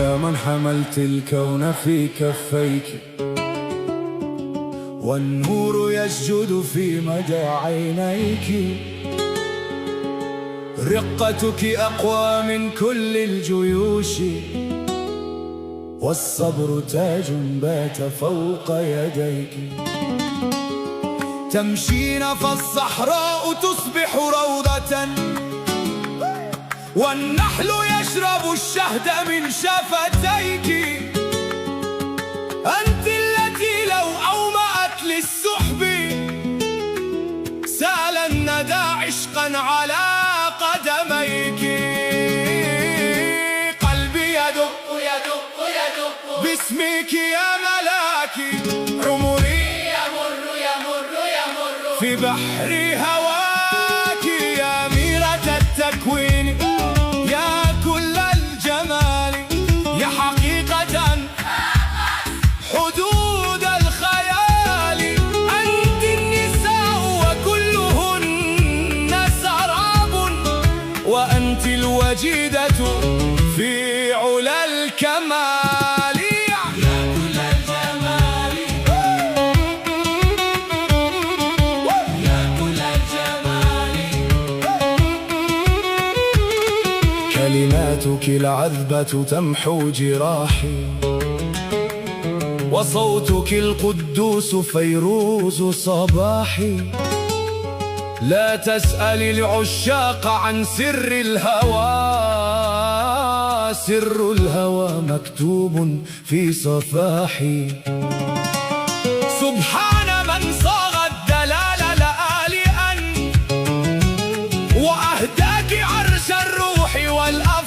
يا من حملت الكون في كفيك، والنور يسجد في مدى عينيك. رقتك أقوى من كل الجيوش، والصبر تاج بات فوق يديك. تمشين فالصحراء تصبح روضة، والنحل يشرب الشهد من شفتيك. أنت التي لو أومأت للسحب سال الندى عشقا على قدميك. قلبي يدق يدق يدق باسمك يا ملاكي، عمري يمر يمر يمر في بحر هواك. يا أميرة التكوين، يا كل الجمال، يا حقيقة حدود الخيال. أنت النساء وكلهن سراب، وأنت الوجيدة في علا الكمال. يا كل الجمال، يا كل الجمال. كلماتك العذبة تمحو جراحي، وصوتك القدوس فيروز صباحي. لا تسأل العشاق عن سر الهوى، سر الهوى مكتوب في صفاحي. سبحان من صاغ الدلال لآلئا، وأهداك عرش الروح والأفراح.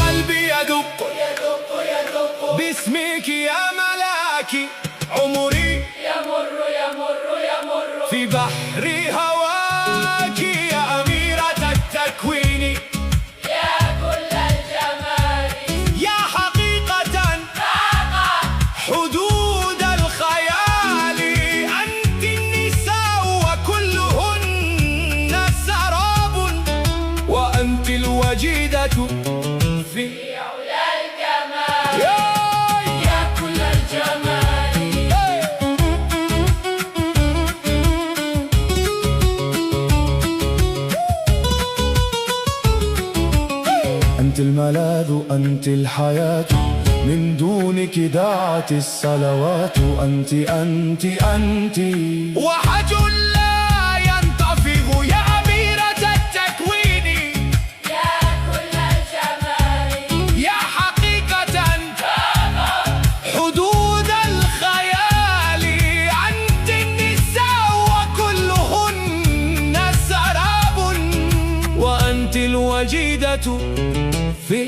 قلبي يدق يدق يدق باسمك يا ملاكي، عمري يمر يمر يمر في بحر هواك. يا أميرة التكوين، يا كل الجمال، يا حقيقة حدود الخيال. أنت النساء وكلهن سراب، وأنت الوجيدة في علا الكمال. يا كل الجمال، أنت الملاذ، أنت الحياة، من دونك داعت الصلوات. أنت أنت أنت وحج لا ينطفئ. يا أميرة التكوين، يا كل الجمال، يا حقيقة حدود الخيال. أنت النساء وكلهن سراب، وأنت الوجيدة في